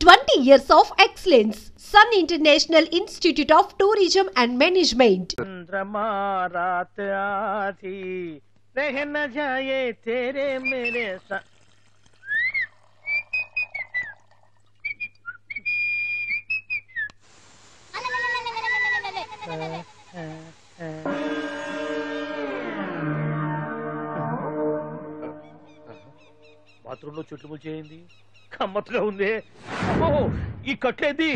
20 years of excellence. Sun International Institute of Tourism and Management. रात आधी रह न जाए तेरे मेरे साथ. బాత్రూమ్ లో చెట్లు ముల్చేయింది కమ్మత్తుగా ఉంది. ఈ కట్లేది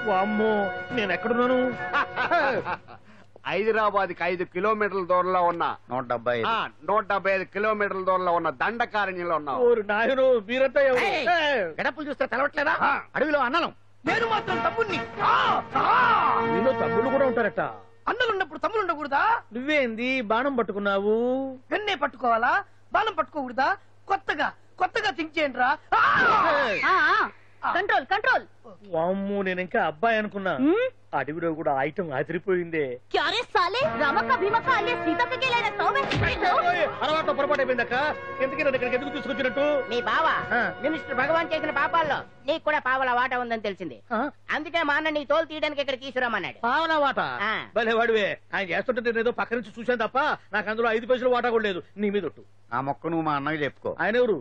వామ్మో నేను ఎక్కడున్నాను? హైదరాబాద్ కి 5 కిలోమీటర్ల దూరంలో ఉన్న 175 కిలోమీటర్ల దూరంలో ఉన్న దండకారణ్యంలో ఉన్నావు. నాయను మీరంతా గడపలు చూస్తే తెలవట్లేదా? అడవిలో అన్నలం. నేను మాత్రం తమ్ముణ్ణి. మీలో తమ్ముళ్ళు కూడా ఉంటారట. అన్నలున్నప్పుడు తమ్ముడు ఉండకూడదా? నువ్వేంది బాణం పట్టుకున్నావు? వెన్నే పట్టుకోవాలా? బాణం పట్టుకోకూడదా? కొత్తగా కొత్తగా థింక్ చేయండి రా. Control control. వామ్మో నేను ఇంకా అబ్బాయి అనుకున్నా. అడవిలో కూడా ఐటమ్ అదిరిపోయిందే. క్యారే సాలే రామక్క భీమక్క అనే సీతక్కకి లేన సౌమే. అలవాటు పొరపాటు అయిపోయిందక్క. ఎందుకని ఇక్కడికి ఎందుకు తీసుకొచ్చినట్టు? మీ బావ మినిస్టర్ భగవాన్ చేసిన పాపాల్లో నీకు కూడా పావల వాట ఉందని తెలిసింది. అందుకే మా అన్న నీ తోలు తీయడానికి ఇక్కడ తీసుకురామన్నాడు. పావలా వాట? భలే వాడివే. ఆయన చేస్తుంటే నేను ఏదో పక్క నుంచి చూశాను తప్ప నాకు అందులో 5 పైసలు వాటా కూడా లేదు. నీ మీద ఒట్టు. ఆ మొక్క నువ్వు మా అన్నకి చెప్పుకో. ఆయన ఎవరు?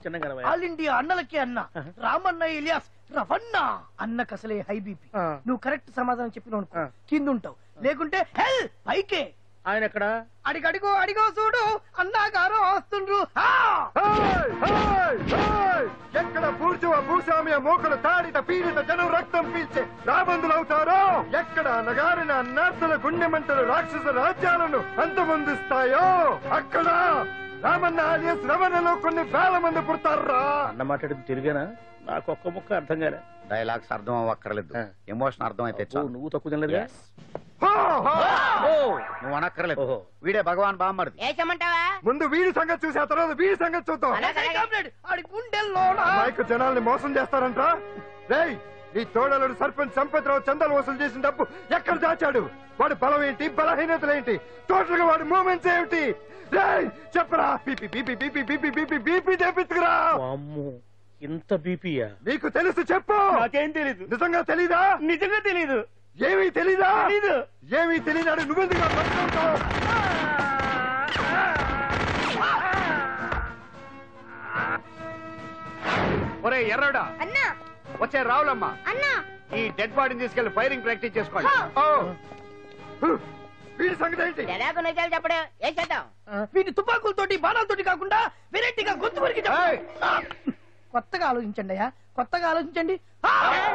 చిన్నగా ఆల్ ఇండియా అన్నలకి అన్న రామన్న ఇలియాస్ రవన్న. అన్నకు అసలే హై బీపీ. నువ్వు కరెక్ట్ సమాధానం చెప్పిన కింద ఉంటావు, లేకుంటే హెల్ పైకే. ఆయన ఎక్కడ? అడిగడిగో అడిగో చూడు అన్నగారు వస్తుండ్రు. ఎక్కడ పూర్చువ భూస్వామ్య మోకలు తాడిత పీడిత జనం రక్తం పీల్చే రాబందులవుతారో, ఎక్కడ నగారిన నర్సుల గుండె మంటలు రాక్షస రాజ్యాలను అంతమొందిస్తాయో, అక్కడ రామన్న ఆలియస్ రమణలో కొన్ని వేల మంది పుడతారా. అన్న మాట్లాడింది తెలుగేనా? నాకు ఒక్క ముక్క అర్థం కాలే. డైలాగ్స్ అర్థం అవ్వక్కర్లేదు, ఎమోషన్ అర్థం అయితే నువ్వు తక్కువ తినలేదు. నువ్వు అనక్కర్లేదు. వీడే భగవాన్ బామ్మర్ది. ఏమంటావా? ముందు వీడి సంగతి చూసి ఆ తర్వాత వీడి సంగతి చూద్దాం. మైకు జనాల్ని మోసం చేస్తారంట. రేయ్, నీ తోడలుడు సర్పంచ్ సంపత్రావు చందాలు వసూలు చేసిన డబ్బు ఎక్కడ దాచాడు? వాడి బలం ఏంటి, బలహీనతలు ఏంటి, టోటల్ గా వాడి మూమెంట్స్ ఏమిటి? రేయ్ చెప్పరా. BP BP BP BP BP BP చేపించుకురా. ఇంత బీపీయా? నీకు తెలుసు చెప్పు. నాకేం తెలీదు. నిజంగా తెలీదా? నిజంగా తెలీదు. ఏమీ తెలీదా? ఏమీ తెలీదాడు నువ్వెందుకు పట్టుకుంటావు? ఒరే ఎర్రడా, వచ్చే రావులమ్మ, ఈ డెడ్ బాడీని తీసుకెళ్లి ఫైరింగ్ ప్రాక్టీస్ చేసుకోండి. వీడి సంగతి ఏంటి? నిజాలు చెప్పడు. ఏం చేద్దాం? వీటి తుపాకులతోటి బాణాలతోటి కాకుండా వెరైటీగా గొంతు వరకు కొత్తగా ఆలోచించండి అయ్యా, కొత్తగా ఆలోచించండి.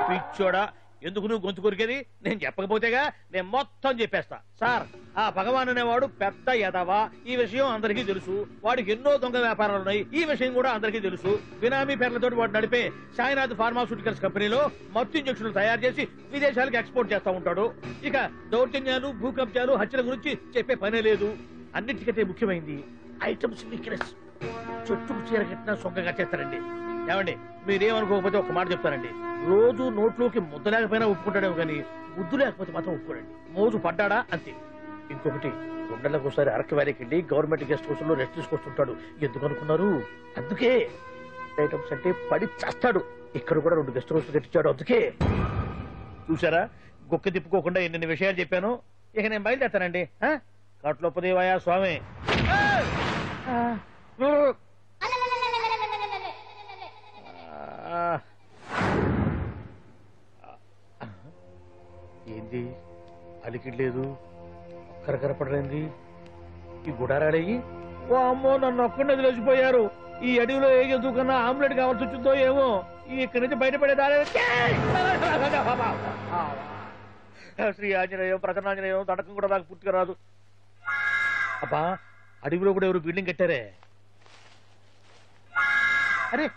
పిచ్చోడా, ఎందుకు నువ్వు గొంతు కొరికేది? నేను చెప్పకపోతేగా నేను మొత్తం చెప్పేస్తా. సార్, ఆ భగవాన్ అనేవాడు పెద్ద యదవా. ఈ విషయం అందరికీ తెలుసు. వాడికి ఎన్నో దొంగ వ్యాపారాలు ఉన్నాయి. ఈ విషయం కూడా అందరికీ తెలుసు. బినామీ పేర్లతో వాడు నడిపే సాయినాథ్ ఫార్మాస్యూటికల్స్ కంపెనీలో మత్తు ఇంజక్షన్లు తయారు చేసి విదేశాలకు ఎక్స్పోర్ట్ చేస్తా ఉంటాడు. ఇక దౌర్జన్యాలు, భూకబ్జాలు, హత్యల గురించి చెప్పే పనే లేదు. అన్నిటికంటే ముఖ్యమైంది ఐటమ్స్ వీక్నెస్. చెట్టుకు చీర కట్టినా సొంగగా చేస్తారండి. ఏమండి, మీరేమనుకోకపోతే ఒక మాట చెప్తారండి. రోజు నోట్లోకి ముద్ద లేకపోయినా ఒప్పుకుంటాడేమో కానీ ముద్దు లేకపోతే మాత్రం ఒప్పుకోడండి. మోజు పడ్డాడా అంతే. ఇంకొకటి, 2 నెలలకు ఒకసారి అరకు వ్యాలీకి వెళ్ళి గవర్నమెంట్ గెస్ట్ హౌస్ లో రెస్ట్ తీసుకొస్తుంటాడు. ఎందుకు అనుకున్నారు? అందుకే. ఐటమ్స్ అంటే పడి చేస్తాడు. ఇక్కడ కూడా 2 గెస్ట్ హౌస్ కట్టించాడు. అందుకే. చూసారా, గొక్క తిప్పుకోకుండా ఎన్ని విషయాలు చెప్పాను. ఇక నేను బయలుదేరుతానండి. కట్లోపదేవయా స్వామి. ఏంది అలికిడ్ లేదు, కరకరపడలేంది. ఈ గుడారాడయ్యి ఓ అమ్మో నన్ను ఒక్కడిని వదిలేసిపోయారు. ఈ అడవిలో ఏ జంతువుకన్నా ఆమ్లెట్ కావాల్సి వచ్చిందో ఏమో. ఇక్కడి నుంచి బయటపడేదారే. శ్రీ ఆంజనేయం, ప్రసన్నాంజనేయం, తడకం కూడా నాకు పూర్తిగా రాదు. అబ్బా, అడవిలో కూడా ఎవరు బిల్డింగ్ కట్టారే. అరే,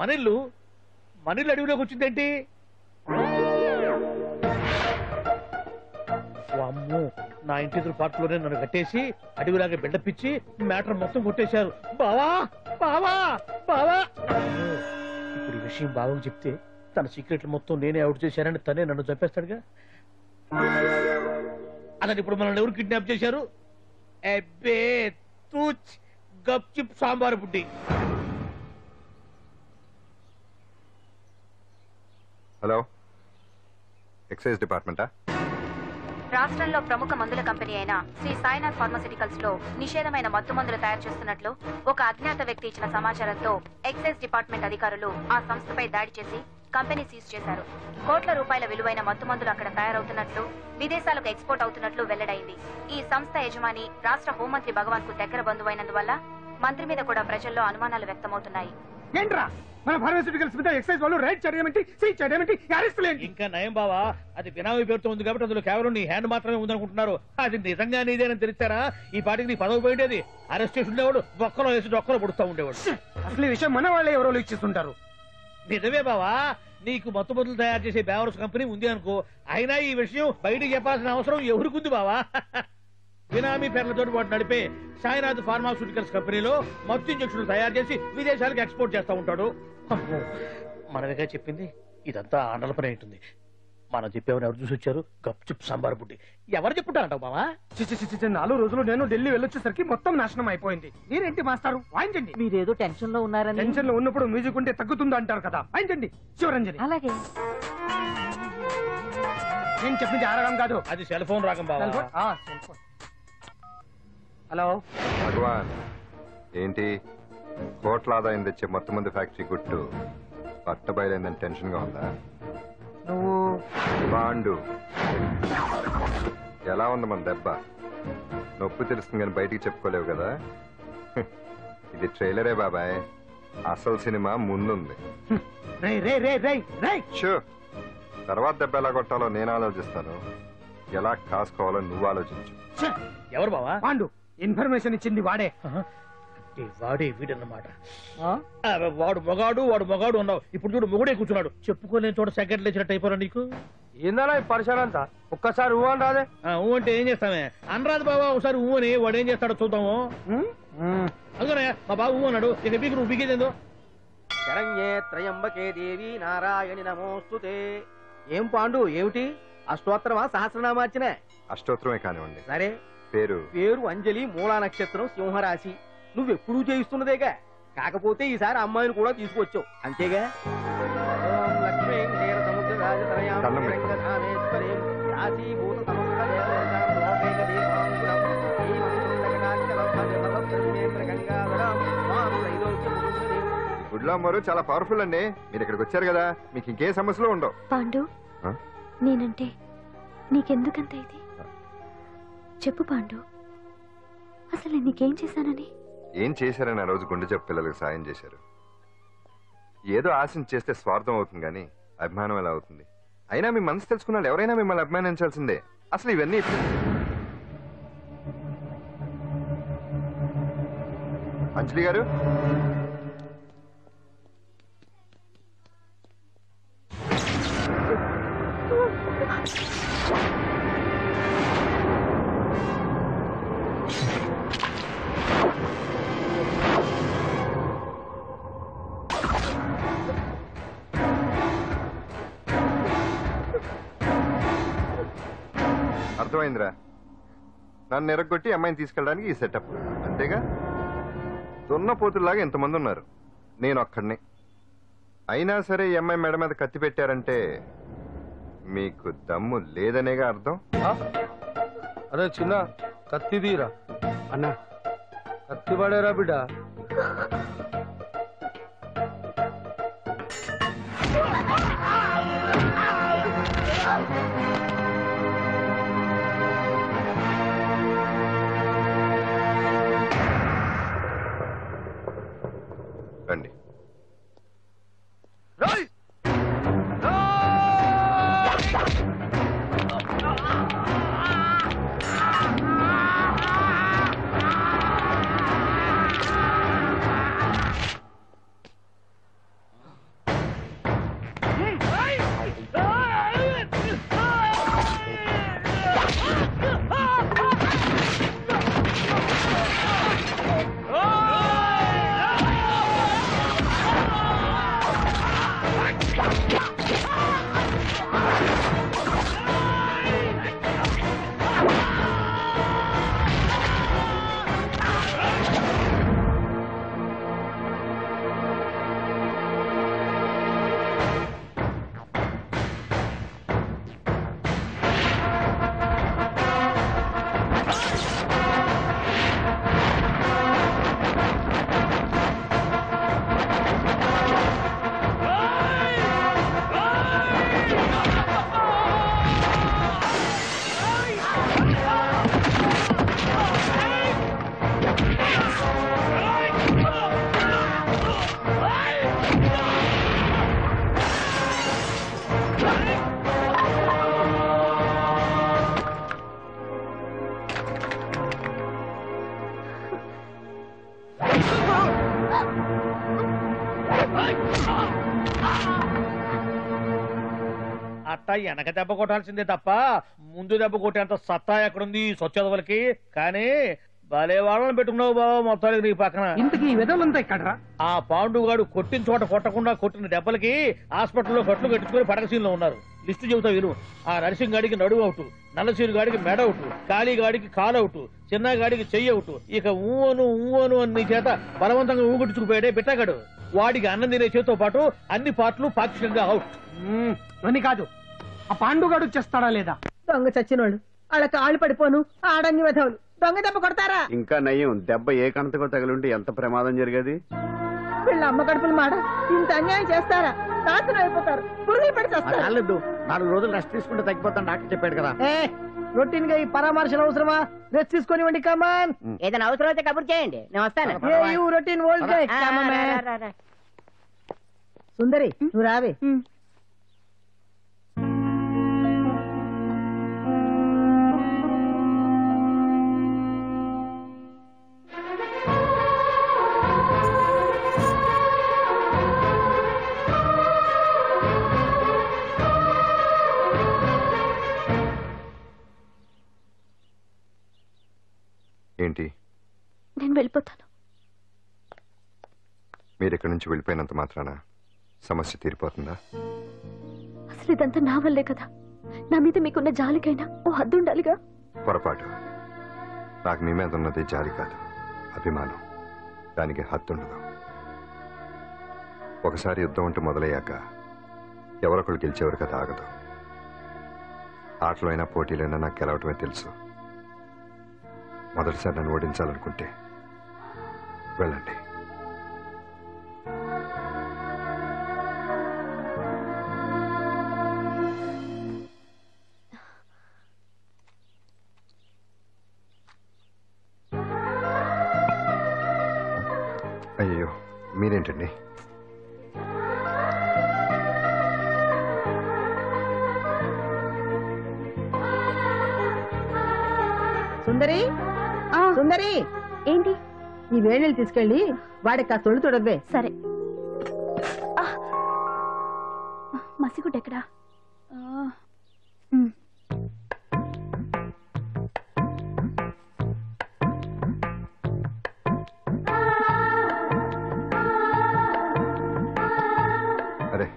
మనిల్లు అడవిలోకి వచ్చిందేంటి? అమ్మో, నా ఇంటి ఎదురు పార్ట్లోనే నన్ను కట్టేసి అడవిలాగా బిల్డపిచ్చి మ్యాటర్ మొత్తం కొట్టేశారు. బావా బావా బావా. ఇప్పుడు ఈ విషయం బావకు చెప్తే తన సీక్రెట్లు మొత్తం నేనే అవుట్ చేశానని తనే నన్ను చంపేస్తాడుగా. అలాగే ఇప్పుడు మనల్ని ఎవరు కిడ్నాప్ చేశారు? గప్ చిప్ సాంబార్ బుడ్డి. హలో, ఎక్సైజ్ డిపార్ట్మెంటా? రాష్ట్రంలో ప్రముఖ మందుల కంపెనీ అయిన శ్రీ సాయినాథ్ ఫార్మాస్యూటికల్స్ లో నిషేధమైన మత్తు మందులు తయారు చేస్తున్నట్లు ఒక అజ్ఞాత వ్యక్తి ఇచ్చిన సమాచారంతో ఎక్సైజ్ డిపార్ట్మెంట్ అధికారులు ఆ సంస్థపై దాడి చేసి కంపెనీ సీజ్ చేశారు. కోట్ల రూపాయల విలువైన మత్తు మందులు అక్కడ తయారవుతున్నట్లు, విదేశాలకు ఎక్స్పోర్ట్ అవుతున్నట్లు వెల్లడైంది. ఈ సంస్థ యజమాని రాష్ట్ర హోంమంత్రి భగవాన్ కు దగ్గర బంధువైనందువల్ల మంత్రి మీద కూడా ప్రజల్లో అనుమానాలు వ్యక్తమవుతున్నాయి. ఏంట్రా మన ఫార్మాస్యూటికల్స్ మీద ఎక్సైజ్ వాళ్ళు రైడ్ చేయడమేంటి, సీజ్ చేయడమేంటి, అరెస్టులు ఏంటి? ఇంకా నయం బావా, అది బినామీ పేరుతో ఉంది కాబట్టి అందులో కేవలం నీ హ్యాండ్ మాత్రమే ఉందనుకుంటున్నారు. అది నిజంగా నీదేనని తెలిసారా ఈ పాటికి నీ పదవి పోయేది. అరెస్ట్ చేసి ఉండేవాడు, బొక్కలో వేసి డొక్కలో పుడుతూ ఉండేవాడు. అసలు ఈ విషయం మన వాళ్ళే ఎవరో ఇచ్చేస్తుంటారు. నిజమే బావా, నీకు మత్తు మందులు తయారు చేసే బేవర్స్ కంపెనీ ఉంది అనుకో, అయినా ఈ విషయం బయటికి చెప్పాల్సిన అవసరం ఎవరికుంది బావా? బినామీ పేర్లతో వాడు నడిపే సాయినాథ్ ఫార్మాస్యూటికల్స్ కంపెనీలో మత్తు ఇంజక్షన్లు తయారు చేసి విదేశాలకు ఎక్స్పోర్ట్ చేస్తూ ఉంటాడు. మనమేగా చెప్పింది, ఇదంతా ఆండల పని ఉంటుంది. మనం చెప్పేవని ఎవరు చూసి వచ్చారు? గప్ చిప్ సాంబార్ బుడ్డి. ఎవరు చెప్పుంటారంటావు బావా? 4 రోజులు నేను ఢిల్లీ వెళ్ళొచ్చేసరికి మొత్తం నాశనం అయిపోయింది. మీరేంటి మాస్టారు, వాయించండి. మీరేదో టెన్షన్ లో ఉన్నారని. టెన్షన్ లో ఉన్నప్పుడు మ్యూజిక్ ఉంటే తగ్గుతుందా అంటారు కదా, వాయించండి. శివరంజని. అలాగే. నేను చెప్పింది ఆరగం కాదు, అది సెల్ ఫోన్ రాగం బావా. హలో భగవాన్, ఏంటి కోట్ల ఆదాయం తెచ్చే మొత్తం మంది ఫ్యాక్టరీ గుట్టు పట్టబయలైందని టెన్షన్ గా ఉందా? నువ్వు బాండు ఎలా ఉంది మన దెబ్బ? నొప్పి తెలుస్తుంది కానీ బయటికి చెప్పుకోలేవు కదా. ఇది ట్రైలరే బాబాయ్, అసలు సినిమా ముందుంది. షూ, తర్వాత దెబ్బ ఎలా కొట్టాలో నేను ఆలోచిస్తాను, ఎలా కాసుకోవాలో నువ్వు ఆలోచించు. ఎవరు బావా? పాండు. ఇన్ఫర్మేషన్ ఇచ్చింది వాడే. వాడే వీడన్నమాట. వాడు మొగాడు అన్నావు, ఇప్పుడు చూడు మొగుడే కూర్చున్నాడు. చెప్పుకోలేని చోట సెకండ్ లేచినట్టు అయిపోరా నీకు. ఏందన్నా ఈ పరిసరంతా? ఒక్కసారి ఊ అని రాదే. ఊ అంటే ఏం చేస్తామే? అనరాదు బాబా, ఒకసారి ఊ అని. వాడు ఏం చేస్తాడో చూద్దాము. అందుకనే మా బాబు ఊ అన్నాడు, ఇక బీకి నువ్వు బీకేదేందో. శరణ్యే త్రయంబకే దేవి నారాయణి నమోస్తుతే. ఏం పాండు, ఏమిటి అష్టోత్తరమా సహస్రనామార్చన? అష్టోత్తరమే కానివ్వండి. సరే, పేరు అంజలి, మూలా నక్షత్రం, సింహరాశి. నువ్వెప్పుడూ చేయిస్తున్నదేగా, కాకపోతే ఈసారి అమ్మాయిని కూడా తీసుకొచ్చావు అంతేగా. ఓం లక్ష్మీ క్షీర సముద్ర రాజతనయాం రంగధామేశ్వరీం రాశీభూత సముద్ర దేవతాం లోకైక దీపాంకురం గంగాధరం మాం త్రైలోక్యముకుంజనీం. గుడ్లో అమ్మారు చాలా పవర్ఫుల్ అండి. మీరు ఇక్కడికి వచ్చారు కదా, మీకు ఇంకే సమస్యలు ఉండవు. పాండు, నేనంటే నీకెందుకంత ఇది? చెప్పు పాండు, అసలు నీకేం చేశానని? ఏం చేశారని ఆ రోజు గుండె జబ్బు పిల్లలకు సాయం చేశారు. ఏదో ఆశించి చేస్తే స్వార్థం అవుతుంది కానీ అభిమానం ఎలా అవుతుంది? అయినా మీ మనసు తెలుసుకున్నాడు ఎవరైనా మిమ్మల్ని అభిమానించాల్సిందే. అసలు ఇవన్నీ అంజలి గారు, అర్థమైందిరా? నన్ను ఎరగొట్టి అమ్మాయిని తీసుకెళ్ళడానికి ఈ సెటప్ అంతేగా? దున్నపోతుల్లాగా ఎంతమంది ఉన్నారు, నేను ఒక్కడిని. అయినా సరే ఈ అమ్మాయి మెడ మీద కత్తి పెట్టారంటే మీకు దమ్ము లేదనేగా అర్థం. అరే చిన్న కత్తి తీరా అన్నా, కత్తి పడేరా బిడ్డ. రండి. అట్ట వెనక దెబ్బ కొట్టాల్సిందే తప్ప ముందు దెబ్బ కొట్టేంత సత్తా ఎక్కడుంది సొచ్చదవలకి. కానీ భలే వాళ్ళని పెట్టుకున్నావు బాబా మొత్తానికి నీ పక్కన. ఇంతకీ విధులంతా ఇక్కడ ఆ పాండుగాడు కొట్టిన చోట కొట్టకుండా కొట్టిన దెబ్బలకి హాస్పిటల్లో కట్లు కట్టించుకుని పడకసీన్లో ఉన్నారు. లిస్టు చెబుతా విను. ఆ నరసింగ్ గాడికి నడువు అవుట్, నల్లసీరు గాడికి మెడ అవుట్, కాళీ గాడికి కాలు అవుట్, చిన్న గాడికి చెయ్యి అవుట్. ఇక ఊవను అని నీ చేత బలవంతంగా ఊగుట్టుకుపోయాడే బిట్టగాడు. వాడికి అన్నం తినే చేతితో పాటు అన్ని పాటలు పాక్షికంగా అవుట్. అని కాదు, ఆ పాండుగాడు చేస్తాడా లేదా? దొంగ చచ్చినోళ్ళు వాళ్ళ కాళ్ళు పడిపోను ఆడన్ని విధవులు దొంగ దెబ్బ కొడతారా? ఇంకా నయ్యం, దెబ్బ ఏ కంతకో తగిలింటే ఎంత ప్రమాదం జరిగేది. వీళ్ళ అమ్మ కడుపులు మాట ఇంత అన్యాయం చేస్తారా? నాశనం అయిపోతారు, పురుగులు పడి చేస్తారు. 4 రోజులు రెస్ట్ తీసుకుంటే తగ్గిపోతాను డాక్టర్ చెప్పాడు కదా. రొటీన్ గా ఈ పరామర్శలు అవసరమా? రెస్ట్ తీసుకొని కమాన్. ఏదైనా అవసరం అయితే కబుర్ చేయండి, నేను వస్తాను. Routine old guy. సుందరి నువ్వు రావే. ఏంటి? నేను వెళ్ళిపోతాను. మీరు ఇక్కడి నుంచి వెళ్ళిపోయినంత మాత్రాన సమస్య తీరిపోతుందా? అసలు ఇదంతా నా వల్లే కదా. నా మీద మీకున్న జాలికైనా ఓ హద్దు ఉండాలిగా. పొరపాటు. నాకు మీ మీద ఉన్నది జాలి కాదు, అభిమానం. దానికి హద్దుండదు. ఒకసారి యుద్ధం అంటూ మొదలయ్యాక ఎవరొకరు గెలిచేవారు కదా ఆగదు. ఆటలో అయినా పోటీలైనా నాకు గెలవటమే తెలుసు. మొదటిసారి నన్ను ఓడించాలనుకుంటే వెళ్ళండి. అయ్యో మీరేంటండి? సుందరి సుందరి, ఏంటి? ఈ వేణీలు తీసుకెళ్ళి వాడికి ఆ తొలి తొడవే. సరే. మసిగుడ్డ ఎక్కడా? అరే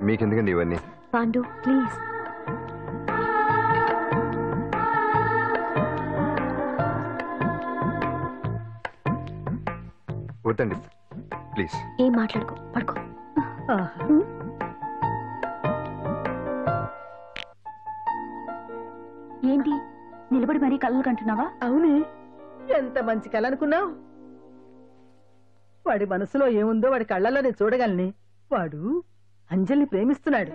మీకెందుకండి ఇవన్నీ? పాండు ప్లీజ్. వద్దండి ప్లీజ్. ఏం మాట్లాడుకో, పడుకో. ఏంటి నిలబడి మరీ కళ్ళు కంటున్నావా? అవునే, ఎంత మంచి కళ అనుకున్నావు. వాడి మనసులో ఏముందో వాడి కళ్ళల్లో నేను చూడగలని. వాడు అంజలిని ప్రేమిస్తున్నాడు.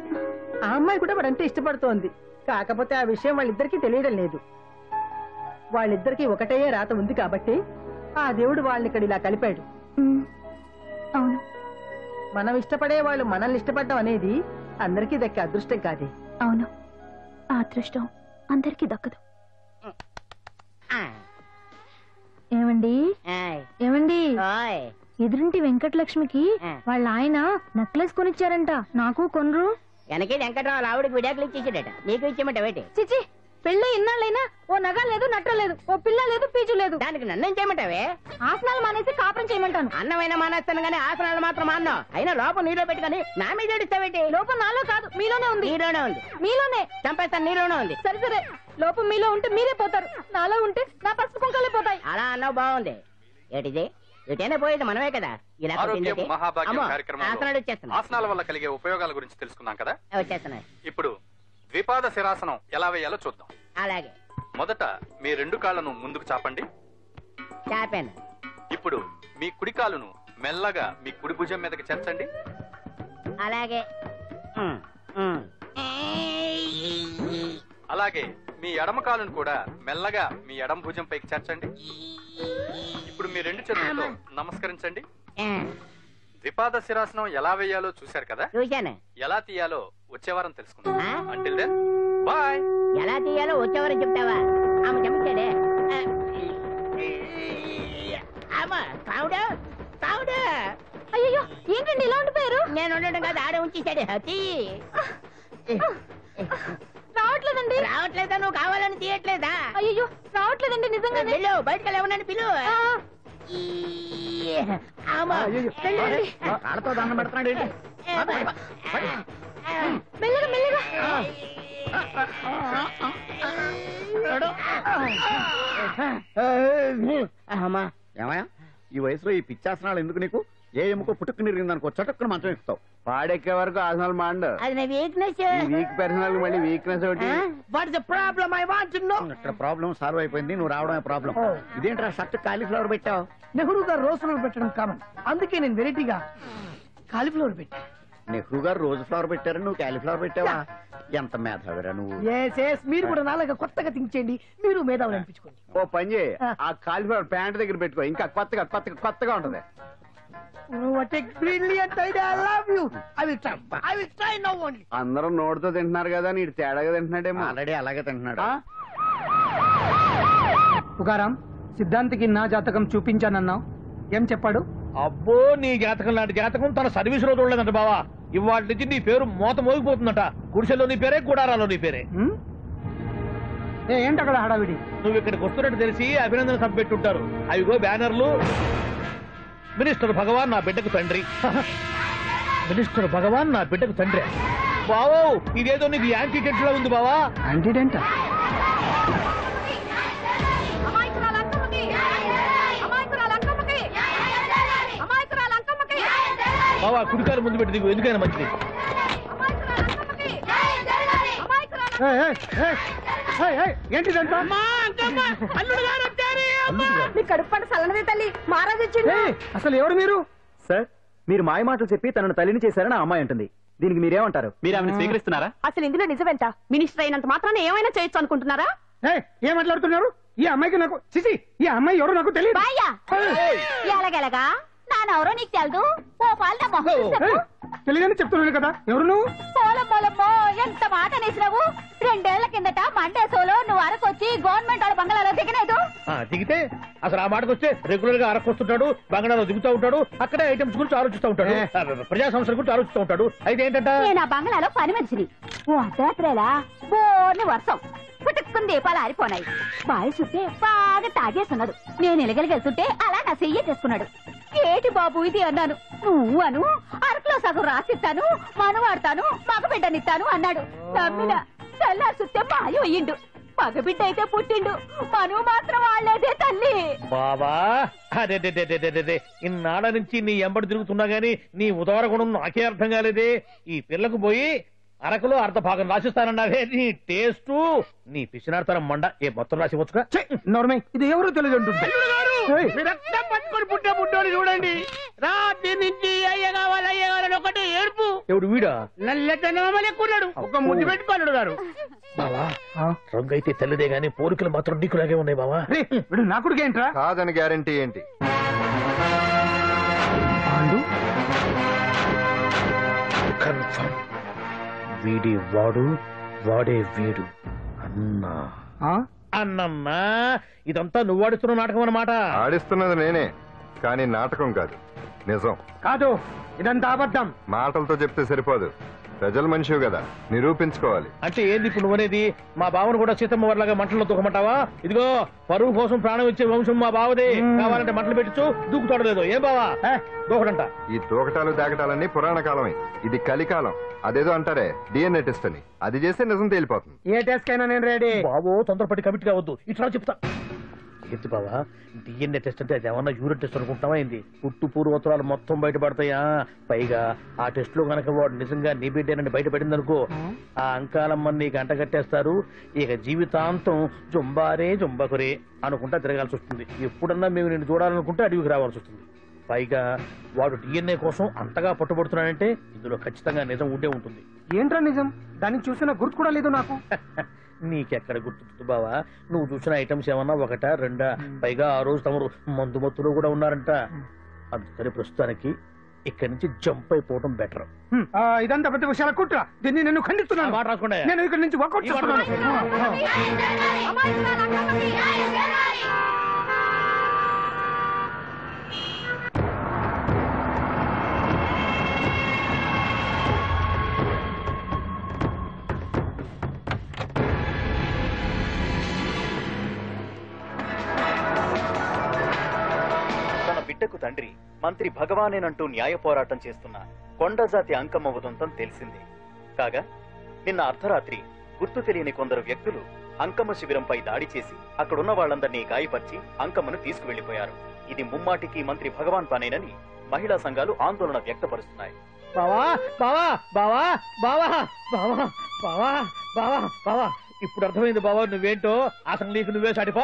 ఆ అమ్మాయి కూడా వాడంటే ఇష్టపడుతోంది. కాకపోతే ఆ విషయం వాళ్ళిద్దరికీ తెలియడం లేదు. వాళ్ళిద్దరికీ ఒకటే రాత ఉంది కాబట్టి ఆ దేవుడు వాళ్ళని ఇక్కడ ఇలా కలిపాడు. అవును, మనం ఇష్టపడే వాళ్ళు మనల్ని ఇష్టపడడం అనేది అందరికీ దక్కే అదృష్టం కాదే. అవును, ఆ అదృష్టం అందరికీ దక్కదు. ఏమండి ఏమండి, ఎదురింటి వెంకటలక్ష్మికి వాళ్ళ ఆయన నెక్లెస్ కొనిచ్చారంట. నాకు కొనరు. వెనకే వెంకటరావు ఆవిడకి విడాకులు ఇచ్చేసాడట, నీకు ఇచ్చేమంట వేటి? చిచి, పెళ్ళి ఇన్నాళ్ళైనా ఓ నగ లేదు, నట్ట లేదు, ఓ పిల్ల లేదు, పీచు లేదు. దానికి నన్నేం చేయమంటావే? ఆసనాలు మానేసి కాపురం చేయమంటాను. అన్నమైనా మానేస్తాను గానీ ఆసనాలు మాత్రం మాన్నా. అయినా లోపం నీలో పెట్టుకుని నా మీద ఏడుస్తావేటి? లోపం నాలో కాదు, మీలోనే ఉంది. నీలోనే ఉంది. మీలోనే చంపేస్తాను, నీలోనే ఉంది. సరే సరే, లోపం మీలో ఉంటే మీరే పోతారు, నాలో ఉంటే నా పసుపు కుంకాలే పోతాయి. అలా అన్నావు, బాగుంది. ఏటిది? ఎటైనా పోయేది మనమే కదా. ఇలా ఆసనాలు వచ్చేస్తున్నాయి. ఆసనాల వల్ల కలిగే ఉపయోగాల గురించి తెలుసుకున్నాం కదా, వచ్చేస్తున్నాయి. ఇప్పుడు ద్విపాద శిరాసనం ఎలా వేయాలో చూద్దాం. అలాగే. మొదట మీ 2 కాళ్ళను ముందుకు చాపండి. చాపాను. ఇప్పుడు మీ కుడి కాలును మెల్లగా మీ కుడి భుజం మీదకి చేర్చండి. అలాగే. అలాగే మీ ఎడమ కాలును కూడా మెల్లగా మీ ఎడమ భుజం పైకి చేర్చండి. ఇప్పుడు మీ 2 చేతులతో నమస్కరించండి. ద్విపాద శిరాసనం ఎలా వేయాలో చూశారు కదా, చూశాను. ఎలా తీయాలో వచ్చే వారం తెలుసుకుందాం. Until then bye. ఎలా తీయాలో వచ్చే వారం చెప్తావా? ఆమె చెప్తాడే. అమ్మా కావుడా కావుడా నేను ఉండడం కాదు, ఆడే ఉంచేసాడు. రావట్లేదండి. రావట్లేదా? నువ్వు కావాలని తీయట్లేదా? అయ్యో రావట్లేదండి నిజంగా. వెళ్ళు, బయటకు వెళ్ళవనని పిలు. కాళ్ళతో దండం పెడుతున్నాడు. మెల్లగా మెల్లగా. ఏమయ్యా ఈ వయసులో ఈ పిచ్చాసనాలు ఎందుకు నీకు? ఏ ఎముకో పుట్టుకు నిరిగిందనుకో చటుక్కున మంచం ఎక్కుతావు. పాడెక్కే వరకు ఆసనాలు మాండు. అది నా వీక్నెస్. వీక్ పర్సనల్ మళ్ళీ వీక్నెస్ ఒకటి. What is the problem? I want to know. ఇక్కడ ప్రాబ్లం సాల్వ్ అయిపోయింది, నువ్వు రావడమే ప్రాబ్లం. ఇదేంట్రా షర్ట్ కాలీఫ్లవర్ పెట్టావు? నెహ్రూ గారు రోజ్ ఫ్లవర్ పెట్టడం కామన్, అందుకే నేను వెరైటీగా కాలీఫ్లవర్ పెట్టా. నెహ్రూ గారు రోజు ఫ్లవర్ పెట్టారు, నువ్వు కాలీఫ్లవర్ పెట్టావా? ఎంత మేధావిరా నువ్వు. మీరు కూడా నాలాగా కొత్తగా థింక్ చేయండి, మీరు మేధావులు అనిపించుకోండి. ఓ పని చేయి, ఆ కాలీఫ్లవర్ ప్యాంట్ దగ్గర పెట్టుకో, ఇంకా కొత్తగా ఉంటది. What a brilliant idea! I love you. I will try now only. అందరూ నోటితో తింటున్నారు కదా, నీడు తేడాగా తింటున్నాడేమో. ఆల్రెడీ అలాగే తింటున్నాడు. పుకారాం, సిద్ధాంతికి నా జాతకం చూపించానన్నావు, ఏం చెప్పాడు? అబ్బో, నీ జాతకం లాంటి జాతకం తన సర్వీస్ లో చూడలేదంట బావా. ఇవాళ నుంచి నీ పేరు మోత మోగిపోతుందట. గుడిసెలో నీ పేరే, గుడారాలో నీ పేరే. ఏంటి అక్కడ హడావిడి? నువ్వు ఇక్కడికి వస్తున్నట్టు తెలిసి అభినందన సభ పెట్టుంటారు. అవిగో బ్యానర్లు. మినిస్టర్ భగవాన్ నా బిడ్డకు తండ్రి. మినిస్టర్ భగవాన్ నా బిడ్డకు తండ్రి. బావో, ఇదేదో నీకు యాంటీడెంట్ లా ఉంది బావా. యాంటీడెంట్? బావా, కుడికారు ముందు పెట్టి దిగు, ఎందుకైనా మంచిది. అసలు ఎవరు మీరు? సార్, మీరు మాయ మాటలు చెప్పి తనను తల్లిని చేశారని ఆ అమ్మాయి అంటుంది. దీనికి మీరేమంటారు? మీరు ఆమెను స్వీకరిస్తున్నారా? అసలు ఇందులో నిజమేంట? మినిస్టర్ అయినంత మాత్రాన్ని ఏమైనా చేయొచ్చు అనుకుంటున్నారా? ఏం మాట్లాడుతున్నారు? ఈ అమ్మాయికి నాకు చిచి, ఈ అమ్మాయి ఎవరో నాకు తెలియదు. ఎలాగెలగా నానెవరో నీకు తెలదు. ఓ పాలు తెలియదని చెప్తున్నాను కదా, ఎవరు నువ్వు? పోలమ్మో, ఎంత మాట అనేసినావు. 2 ఏళ్ల కిందట మండేసోలో నువ్వు అరకొచ్చి గవర్నమెంట్ వాళ్ళ బంగాళాలో దిగలేదు. దిగితే అసలు ఆ మాటకు వస్తే రెగ్యులర్ గా అరకొస్తుంటాడు, బంగాళాలో దిగుతూ ఉంటాడు, అక్కడే ఐటమ్స్ గురించి ఆలోచిస్తూ ఉంటాడు, ప్రజా సంస్థల గురించి ఆలోచిస్తూ ఉంటాడు. అయితే ఏంటంటే నేను ఆ బంగాళాలో పని మనిషిని. ఓ అర్ధరాత్రేలా బోర్ని వర్షం పుట్టుకుని దీపాలు ఆరిపోనాయి. బావి చుట్టే బాగా తాగేస్తున్నాడు. నేను ఎలగలిగెళ్తుంటే అలా నా చెయ్యి చేసుకున్నాడు. ఏటి బాబు ఇది అన్నాను. నువ్వు అను, అరకులో సగం రాసిస్తాను, మనవాడతాను, మగబిడ్డనిస్తాను అన్నాడు. నమ్మిన తెల్లారి చూస్తే మాయం అయ్యిండు. మగబిడ్డ అయితే పుట్టిండు, మనువు మాత్రం వాళ్ళేదే తల్లి. బాబా, అదే ఇన్నాళ్ళ నుంచి నీ ఎంబడి తిరుగుతున్నా గానీ నీ ఉదార గుణం నాకే అర్థం కాలేదే. ఈ పిల్లకు పోయి అరకులో అర్ధ భాగం రాసిస్తానన్నావే. నీ టేస్ట్, నీ పిచ్చినాడతనం మండ. ఏ మొత్తం రాసి వచ్చుగా. ఇది ఎవరో తెలియదు అంటుంది. రక్తం పట్టుకొని పుట్టే పుట్టోని చూడండి. రాత్రి నుంచి అయ్య కావాలని ఒకటి ఏడుపు. ఎవడు వీడా? నల్లెక్కున్నాడు. ఒక ముద్దు పెట్టుకోలేడు గారు. బావా, రంగు అయితే తెల్లదే గానీ పోలికలు మాత్రం నీకులాగే ఉన్నాయి బావా. నా కొడుకు ఏంట్రా? కాదని గ్యారంటీ ఏంటి? కన్ఫర్మ్. వీడి వాడు, వాడే వీడు. అన్నా అన్నమ్మా, ఇదంతా నువ్వు ఆడిస్తున్న నాటకం అన్నమాట. ఆడిస్తున్నది నేనే, కానీ నాటకం కాదు, నిజం కాదు. ఇదంతా అబద్ధం. మాటలతో చెప్తే సరిపోదు, ప్రజల మనిషివి కదా, నిరూపించుకోవాలి. అంటే ఏంది ఇప్పుడు నువ్వనేది? మా బావను కూడా సీతమ్మ వారిలాగా మంటల్లో దూకమంటావా? ఇదిగో, పరువు కోసం ప్రాణం ఇచ్చే వంశం మా బావదే. కావాలంటే మంటలు పెట్టచ్చు, దూకుతాడలేదు. ఏం బావా దూకడంట? ఈ దూకటాలు దాకటాలన్నీ పురాణ కాలమే, ఇది కలికాలం. అదేదో అంటారే డిఎన్ఏ టెస్ట్ అని, అది చేస్తే నిజం తేలిపోతుంది. ఏ టెస్ట్ కైనా నేను రెడీ. బాబో, తొందరపడి కమిట్ కావద్దు, ఇట్లా చెప్తా. ఏంటి బావా, డిఎన్ఏ టెస్ట్ అంటే అది ఏమన్నా యూరిన్ టెస్ట్ అనుకుంటావా ఏంది? పుట్టు పూర్వోత్తరాలు మొత్తం బయటపడతాయా? పైగా ఆ టెస్ట్ లో గనక వాడు నిజంగా నీ బిడ్డేనని బయటపడింది అనుకో, ఆ అంకాలమ్మని నీకు అంట కట్టేస్తారు. ఇక జీవితాంతం జుంబారే జుంబకురే అనుకుంటా తిరగాల్సి వస్తుంది. ఎప్పుడన్నా మేము నిన్ను చూడాలనుకుంటే అడవికి రావాల్సి వస్తుంది. పైగా వాడు డిఎన్ఏ కోసం అంతగా పట్టుబడుతున్నాడంటే ఇందులో ఖచ్చితంగా నిజం ఉండే ఉంటుంది. ఏంట్రా నిజం? దాన్ని చూసిన గుర్తు కూడా లేదు నాకు. నీకెక్కడ గుర్తుంది బావా? నువ్వు చూసిన ఐటమ్స్ ఏమన్నా ఒకటా రెండా? పైగా ఆ రోజు తమరు మందు మత్తులో కూడా ఉన్నారంట. అందుకని ప్రస్తుతానికి ఇక్కడి నుంచి జంప్ అయిపోవడం బెటర్. ఇదంతా పెద్ద విషయాల కుట్ర. దీన్ని నేను ఖండిస్తున్నాను. మాట రాకుండా నేను ఇక్కడి నుంచి వర్కౌట్ చేస్తున్నాను. మంత్రి భగవానేనంటూ న్యాయ పోరాటం చేస్తున్న కొండజాతి అంకమ్మ ఉదంతం తెలిసింది. కాగా నిన్న అర్ధరాత్రి గుర్తు తెలియని కొందరు వ్యక్తులు అంకమ్మ శిబిరంపై దాడి చేసి అక్కడున్న వాళ్ళందరినీ గాయపరిచి అంకమ్మను తీసుకువెళ్లిపోయారు. ఇది ముమ్మాటికి మంత్రి భగవాన్ పనేనని మహిళా సంఘాలు ఆందోళన వ్యక్తపరుస్తున్నాయి. బావా బావా బావా బావా బావా బావా బావా బావా ఇప్పుడు అర్థమైంది బావా నువ్వేంటో. ఆ సంగీకు నువ్వే సాటిపో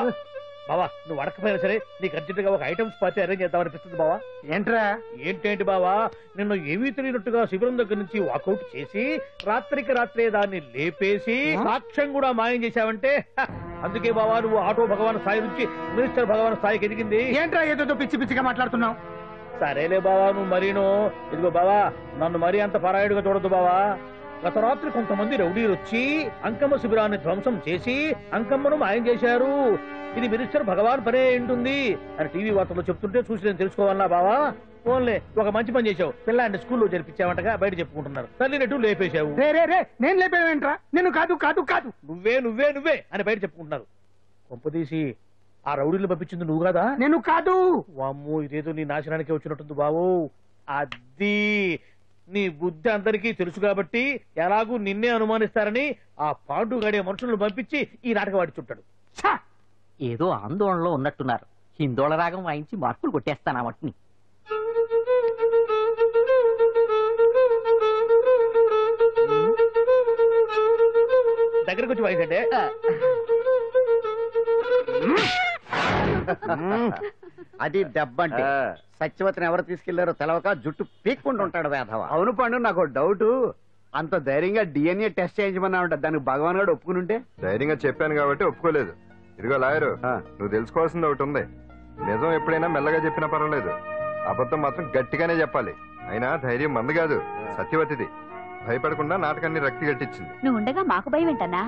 బావా. నువ్వు అడకపోయినా సరే నీకు అర్జెంటుగా ఒక ఐటమ్స్ పార్టీ అరేంజ్ చేద్దామనిపిస్తుంది బావా. ఏంట్రా? ఏంటేంటి బావా, నిన్ను ఏమీ తెలియనట్టుగా శిబిరం దగ్గర నుంచి వాకౌట్ చేసి రాత్రికి రాత్రే దాన్ని లేపేసి సాక్ష్యం కూడా మాయం చేశావంటే అందుకే బావా నువ్వు ఆటో భగవాన్ స్థాయి నుంచి మినిస్టర్ భగవాన్ స్థాయికి ఎదిగింది. ఏంట్రా ఏదో పిచ్చి పిచ్చిగా మాట్లాడుతున్నావు? సరేలే బావా నువ్వు మరీను. ఇదిగో బావా నన్ను మరీ అంత పరాయుడుగా చూడద్దు బావా. గత రాత్రి కొంతమంది రౌడీలు వచ్చి అంకమ్మ శిబిరాన్ని ధ్వంసం చేసి అంకమ్మను మాయం చేశారు. ఇది మినిస్టర్ భగవాన్ పనే ఉంటుంది అని టీవీ వార్తల్లో చెప్తుంటే చూసి నేను తెలుసుకోవాలా బావా. ఓన్లే ఒక మంచి పని చేశావు, పిల్లాన్ని స్కూల్లో జరిపించావంటగా బయట చెప్పుకుంటున్నారు. తల్లినట్టు లేపేశావు. నేను లేపేవేంట్రా? నేను కాదు కాదు కాదు నువ్వే నువ్వే నువ్వే అని బయట చెప్పుకుంటున్నారు. కొంపదీసి ఆ రౌడీలు పంపించింది నువ్వు కదా? నేను కాదు. వామ్మో ఇదేదో నీ నాశనానికి వచ్చినట్టుంది బావు. అది నీ బుద్ధి అందరికీ తెలుసు కాబట్టి ఎలాగూ నిన్నే అనుమానిస్తారని ఆ పాండు గడే మనుషులను పంపించి ఈ నాటకం వాడిచుంటాడు. ఏదో ఆందోళనలో ఉన్నట్టున్నారు. హిందోళ రాగం వాయించి మార్కులు కొట్టేస్తాను ఆ మట్టిని. దగ్గరకు వచ్చి వాయించండి. అది దెబ్బంటే సత్యవతిని ఎవరు తీసుకెళ్లారో తెలవక జుట్టు పీక్కుంటుంటాడు వేధవ. అవును పండు, నాకు డౌట్. అంత ధైర్యంగా డిఎన్ఏ టెస్ట్ చేయించమన్నా ఉంటా, దానికి భగవాన్ గారు ఒప్పుకుని ఉంటే. ధైర్యంగా చెప్పాను కాబట్టి ఒప్పుకోలేదు. ఇదిగో లాయరు, నువ్వు తెలుసుకోవాల్సింది ఒకటి ఉంది. నిజం ఎప్పుడైనా మెల్లగా చెప్పినా పర్వాలేదు, అబద్ధం మాత్రం గట్టిగానే చెప్పాలి. అయినా ధైర్యం మంది కాదు, సత్యవతిది. భయపడకుండా నాటకాన్ని రక్తి గట్టించింది. నువ్వు ఉండగా మాకు భయం ఏంటన్నా?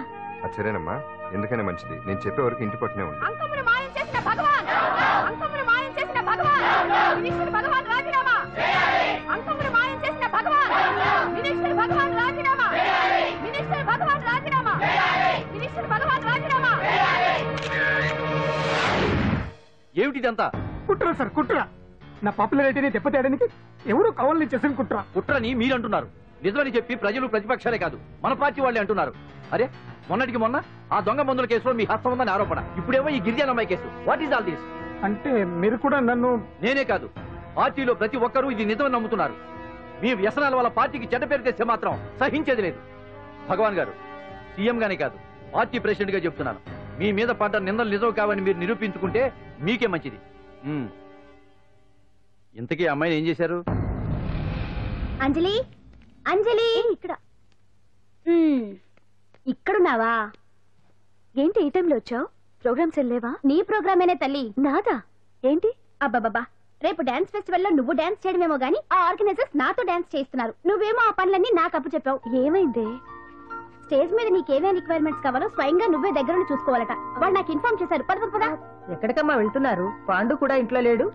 సరేనమ్మా, ఎందుకనే మంచిది. నేను చెప్పే వరకు ఇంటి పట్టునే ఉంది. ఏమిటిదంతా? కుట్ర సార్, కుట్ర. నా పాపులారిటీని దెబ్బతేయడానికి ఎవరు కావాలని చేసిన కుట్ర. కుట్రని మీరంటున్నారు. నిజమని చెప్పి ప్రజలు ప్రతిపక్షాలే కాదు మన పార్టీ వాళ్ళే అంటున్నారు. అరే మొన్నటికి మొన్న ఆ దొంగ మందుల కేసులో మీ హస్తం ఉందని ఆరోపణ, ఇప్పుడేమో ఈ గిరిజన అమ్మాయి case. What is all this? అంటే మీరు కూడా నన్ను... నేనే కాదు, పార్టీలో ప్రతి ఒక్కరూ ఇది నిజమని నమ్ముతున్నారు. మీ వ్యసనాల వల్ల పార్టీకి చెడ్డ పేరు తెస్తే మాత్రం సహించేది లేదు. భగవాన్ గారు, సీఎం గానే కాదు పార్టీ ప్రెసిడెంట్ గా చెప్తున్నాను, మీ మీద పడ్డ నిందలు నిజం కావని మీరు నిరూపించుకుంటే మీకే మంచిది. ఇంతకీ అమ్మాయిని ఏం చేశారు? అంజలి, అంజలి ఇక్కడ ఇక్కడున్నావా? ఏంటి ఈ టైంలో వచ్చావు? ప్రోగ్రామ్స్ వెళ్ళేవా? నీ ప్రోగ్రామేనే తల్లి. నాదా? ఏంటి? అబ్బాబాబా, రేపు డాన్స్ ఫెస్టివల్ లో నువ్వు డాన్స్ చేయడమేమో గానీ ఆ ఆర్గనైజర్స్ నాతో డాన్స్ చేస్తున్నారు. నువ్వేమో ఆ పనులన్నీ నాకు అప్పు చెప్పావు. ఏమైంది? స్టేజ్ మీద నీకేమేం రిక్వైర్మెంట్స్ కావాలో స్వయంగా నువ్వే దగ్గర చూసుకోవాలట. వాళ్ళు నాకు ఇన్ఫార్మ్ చేశారు. పద. ఎక్కడికమ్మా వెళ్తున్నారు? పాండు కూడా ఇంట్లో లేడు.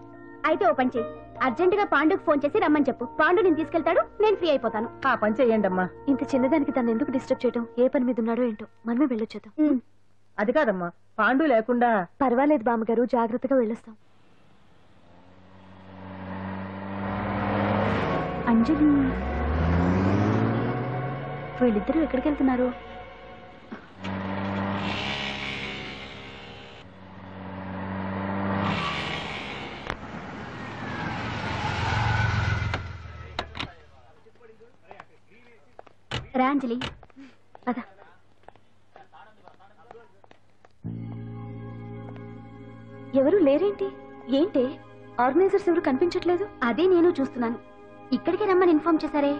అయితే ఓ పని చెయ్యి, అర్జెంట్ గా పాండుకు ఫోన్ చేసి రమ్మని చెప్పు. పాండు నేను తీసుకెళ్తాడు, నేను ఫ్రీ అయిపోతాను. ఆ పని చెయ్యండి అమ్మా. ఇంత చిన్నదానికి తను ఎందుకు డిస్టర్బ్ చేయడం? ఏ పని మీద ఉన్నాడో ఏంటో, మనమే వెళ్ళొచ్చేద్దాం. అది కాదమ్మా, పాండు లేకుండా... పర్వాలేదు బామ్మగారు, జాగ్రత్తగా వెళ్ళొస్తాం. అంజలి, వీళ్ళిద్దరూ ఎక్కడికి వెళ్తున్నారు? రా అంజలి, అదా. ఎవరు లేరేంటి? ఏంటి ఆర్గనైజర్స్ ఎవరు కనిపించట్లేదు? అదే నేను చూస్తున్నాను. ఇక్కడికే రమ్మని ఇన్ఫార్మ్ చేశారే.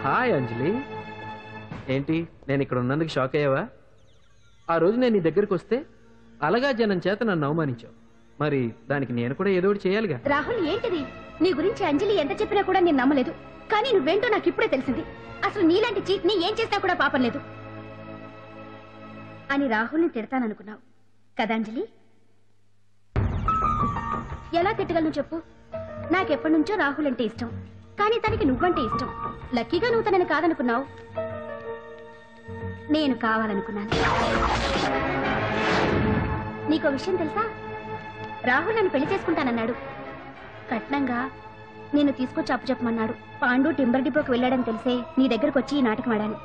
హాయ్ అంజలి, ఏంటి నేను ఇక్కడ ఉన్నందుకు షాక్ అయ్యావా? ఆ రోజు నేను నీ దగ్గరికి వస్తే అలగా జనం చేత నన్ను అవమానించావు. మరి దానికి నేను కూడా ఏదో ఒకటి చేయాలిగా. రాహుల్ ఏంటిది? నీ గురించి అంజలి ఎంత చెప్పినా కూడా నేను నమ్మలేదు. కానీ నువ్వేంటో నాకు ఇప్పుడే తెలిసింది. అసలు నీలాంటి చీట్ ని ఏం చేసినా కూడా పాపం లేదు అని రాహుల్ని తిడతాననుకున్నావు కదా అంజలి? ఎలా తిట్టగలను చెప్పు? నాకెప్పటి నుంచో రాహుల్ అంటే ఇష్టం, కానీ తనకి నువ్వంటే ఇష్టం. లక్కీగా నువ్వు తనని కాదనుకున్నావు, నేను కావాలనుకున్నాను. నీకో విషయం తెలుసా? రాహుల్ నన్ను పెళ్లి చేసుకుంటానన్నాడు. కట్నంగా నేను తీసుకొచ్చి అప్పు చెప్పమన్నాడు. పాండు టింబర్ డిపోకి వెళ్ళాడని తెలిసే నీ దగ్గరకు వచ్చి ఈ నాటకం ఆడాను.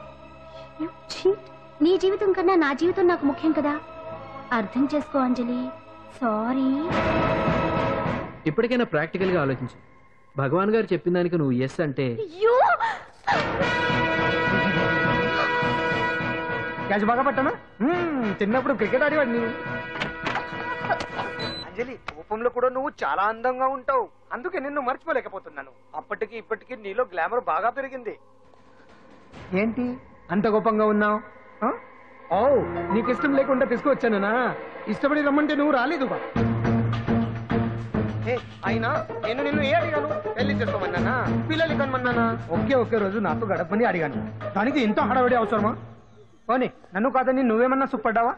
నీ జీవితం కన్నా నా జీవితం నాకు ముఖ్యం కదా, అర్థం చేసుకో అంజలి. సారీ. ఇప్పటికైనా ప్రాక్టికల్ గా ఆలోచించు. భగవాన్ గారు చెప్పిన దానికి నువ్వు ఎస్ అంటే క్యాచ్ బాగా పట్టానా? చిన్నప్పుడు క్రికెట్ ఆడేవాడిని. అంజలి, కోపంలో కూడా నువ్వు చాలా అందంగా ఉంటావు, అందుకే నిన్ను మర్చిపోలేకపోతున్నాను. అప్పటికి ఇప్పటికి నీలో గ్లామర్ బాగా పెరిగింది. ఏంటి అంత కోపంగా ఉన్నావు? ఓ, నీకు ఇష్టం లేకుండా తీసుకువచ్చానా? ఇష్టపడి రమ్మంటే నువ్వు రాలేదు. అయినా నేను నిన్ను ఏ అడిగాను? పెళ్లి చేసుకోమన్నానా, పిల్లలు కనమన్నానా? ఒకే రోజు నాతో గడపని అడిగాను, దానికి ఇంత హడావిడి అవసరమా? పోనీ నన్ను కాదని నువ్వేమన్నా సుప్పడ్డావా?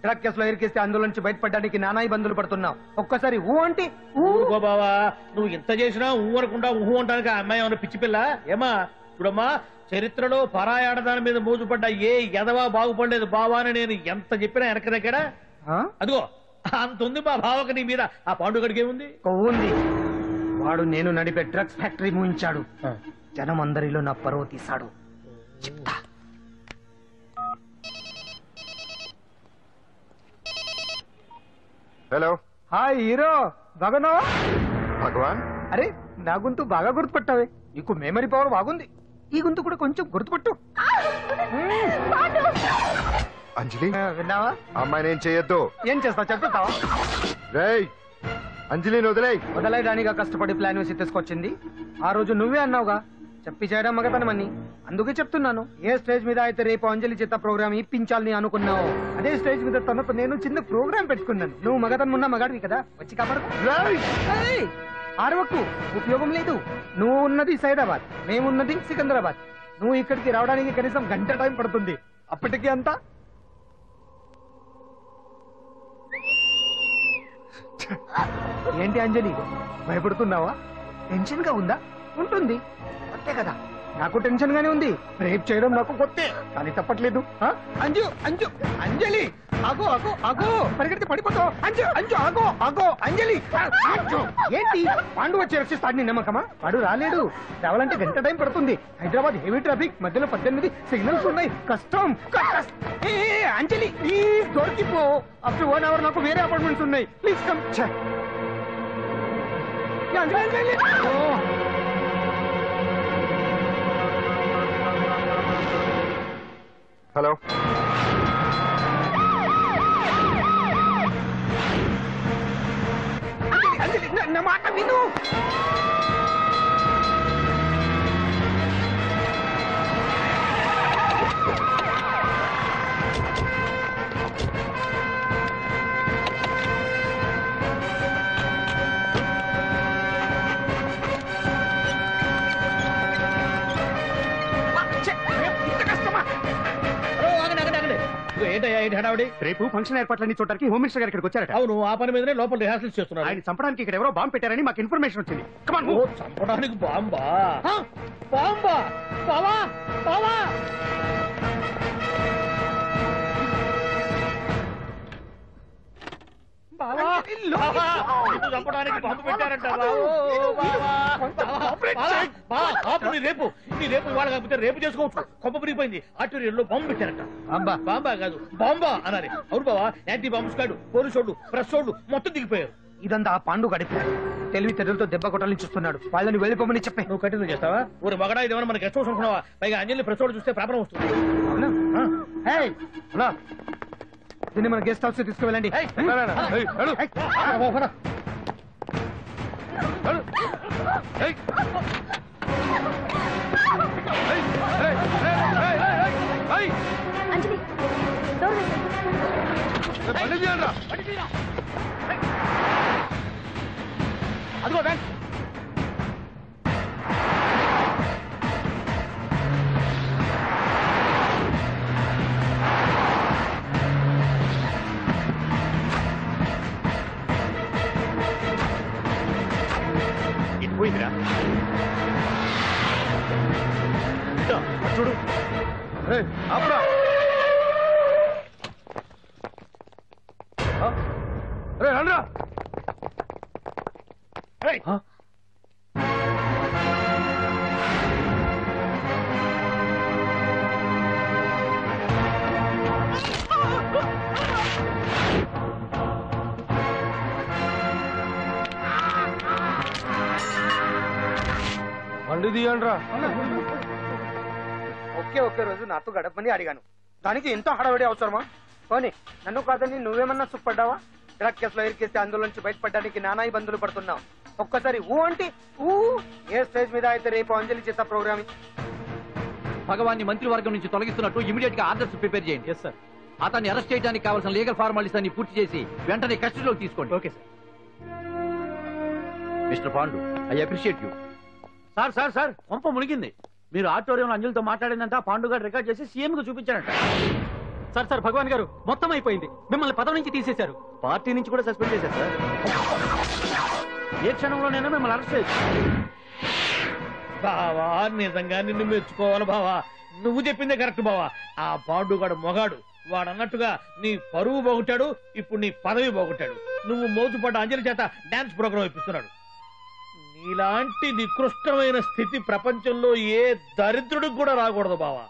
డ్రగ్ కేసులో ఇరికిస్తే అందులో నుంచి బయటపడడానికి నానా ఇబ్బందులు పడుతున్నావు. ఒక్కసారి ఊ అంటే ఊరుకో బావా, నువ్వు ఇంత చేసినా ఊ అనకుండా ఊహు అంటానికి ఆ అమ్మాయి ఏమన్నా పిచ్చి పిల్ల? ఏమా చూడమ్మా, చరిత్రలో పరాయాడదాని మీద మోజుపడ్డ ఏ ఎదవా బాగుపడలేదు బావా అని నేను ఎంత చెప్పినా వెనక దగ్గర. అదిగో అంత ఉంది మా బావకి నీ మీద. ఆ పాండుగడికి ఏముంది? ఉంది. వాడు నేను నడిపే డ్రగ్స్ ఫ్యాక్టరీ మూయించాడు. జనం అందరిలో నా పరువు తీశాడు. చెప్తా. హలో, హాయ్ హీరో, బాగున్నావా? భగవాన్, అరే నా గొంతు బాగా గుర్తుపట్టావే. నీకు మెమరీ పవర్ బాగుంది. ఈ గొంతు కూడా కొంచెం గుర్తుపట్టు. అంజలి, విన్నావా? అమ్మాయిని ఏం చేయొద్దు. ఏం చేస్తావు చెప్తావా? రేయ్, అంజలిని వదలయడానిగా కష్టపడి ప్లాన్ వేసి తీసుకొచ్చింది. ఆ రోజు నువ్వే అన్నావుగా చెప్పి చేయడం మగతనమని. అందుకే చెప్తున్నాను. ఏ స్టేజ్ మీద అయితే రేపు అంజలి చేత ప్రోగ్రామ్ ఇప్పించాలని అనుకున్నావు, అదే స్టేజ్ మీద తనకు నేను చిన్న ప్రోగ్రామ్ పెట్టుకున్నాను. నువ్వు మగతనం ఉన్న మగాడివి కదా, వచ్చి కాపాడు. ఆరవకు, ఉపయోగం లేదు. నువ్వు ఉన్నది సైదాబాద్, మేమున్నది సికింద్రాబాద్. నువ్వు ఇక్కడికి రావడానికి కనీసం గంట టైం పడుతుంది. అప్పటికి అంతా ఏంటి అంజలి, భయపడుతున్నావా? టెన్షన్ గా ఉందా? ఉంటుంది అంతే కదా, నాకు టెన్షన్ గానే ఉంది. రేప్ చేయడం నాకు కొత్తే, కానీ తప్పట్లేదు. అంజు అంజు అంజలి, ఆగో ఆగో ఆగో, పరిగెడితే పడిపోతావు. అంజు అంజు ఆగో ఆగో అంజలి. ఏంటి పాండు వచ్చి రక్షిస్తాడు నీ నమ్మకమా? వాడు రాలేడు. రావాలంటే గంట టైం పడుతుంది. హైదరాబాద్ హెవీ ట్రాఫిక్, మధ్యలో 18 సిగ్నల్స్ ఉన్నాయి, కష్టం. అంజలి ప్లీజ్ దొరికిపో. అప్పుడు 1 అవర్ నాకు వేరే అపార్ట్మెంట్స్ ఉన్నాయి. Please come. హలో, నా మాట విను. రేపు ఫంక్షన్ ఏర్పాట్లన్నీ చూడడానికి హోమ్ మినిస్టర్ గారు ఇక్కడికి వచ్చారట. అవును, ఆ పని మీదనే లోపల రిహార్సల్స్ చేస్తున్నారు. ఆయన చంపడానికి ఇక్కడ ఎవరో బాంబు పెట్టారని మాకు ఇన్ఫర్మేషన్ వచ్చింది. చంపడానికి బాంబా? బాంబా? బావా బావా, చంపడానికి బాంబు పెట్టారంట. నీ రేపు ఇవాళ కాకపోతే రేపు చేసుకోవచ్చు. కొప్ప పిరిగిపోయింది. ఆర్టీరియల్లో బాంబు పెట్టారంట. బాంబా కాదు, బాంబా అనాలి. అవును బావా, యాంటీ బాంబు స్క్వాడ్, పోలీసు వాళ్ళు, ప్రెస్ వాళ్ళు మొత్తం దిగిపోయారు. ఇదంతా ఆ పాండు గడిపారు. తెలివితేటలతో దెబ్బ కొట్టాలని చూస్తున్నాడు. వాళ్ళని వెళ్ళిపోమని చెప్పే. నువ్వు కంటిన్యూ చేస్తావా? ఊరు మగడా ఇదేమన్నా మన గెస్ట్ హౌస్ అనుకున్నావా? పైగా అంజలి ప్రెస్ వాళ్ళు చూస్తే ప్రాబ్లం వస్తుంది. దీన్ని మన గెస్ట్ హౌస్ తీసుకువెళ్ళండి. అంజలి అదిగో వ్యాన్. ఇది పోయిందిరా. చూడు ఆపురా. రండ్రా. బండి తీయండిరా. ఒకే రోజు నాతో గడపని అడిగాను, దానికి ఎంతో హడావిడి అవసరమా? పోనీ నన్ను కాదని నువ్వేమన్నా సుప్పడ్డావా? డ్రగ్ కేసులో ఇరికేస్తే అందులో నుంచి బయటపడడానికి నానా ఇబ్బందులు పడుతున్నావు. ఒక్కసారి ఊ అంటే ఊ. ఏ స్టేజ్ మీద అయితే రేపు అంజలి చేత ప్రోగ్రామింగ్. భగవాన్ని మంత్రివర్గం నుంచి తొలగిస్తున్నట్టు ఇమీడియట్ గా ఆర్డర్స్ ప్రిపేర్ చేయండి. సార్, అతన్ని అరెస్ట్ చేయడానికి కావాల్సిన లీగల్ ఫార్మాలిటీస్ అన్ని పూర్తి చేసి వెంటనే కస్టడీలోకి తీసుకోండి. Okay sir. Mister Pandu, I appreciate you. Sir sir sir కొంప మునిగింది. మీరు ఆడిటోరియంలో అంజలితో మాట్లాడిందంట పాండు గారు రికార్డ్ చేసి సీఎం కు చూపించారంట. సార్ సార్ భగవాన్ గారు మొత్తం అయిపోయింది. మిమ్మల్ని పదవి నుంచి తీసేశారు. పార్టీ నుంచి కూడా సస్పెండ్ చేశారు సార్. ఏ క్షణంలోనైనా మిమ్మల్ని అరెస్ట్ చేయొచ్చు. బావా నిజంగా నిన్ను మెచ్చుకోవాలి బావా. నువ్వు చెప్పిందే కరెక్ట్ బావా. ఆ పాండుగాడు మొగాడు. వాడు అన్నట్టుగా నీ పరువు పోగొట్టాడు, ఇప్పుడు నీ పదవి పోగొట్టాడు. నువ్వు మోజుపడ్డ అంజలి చేత డాన్స్ ప్రోగ్రాం ఇప్పిస్తున్నాడు. నీలాంటి నికృష్టమైన స్థితి ప్రపంచంలో ఏ దరిద్రుడికి కూడా రాకూడదు బావా.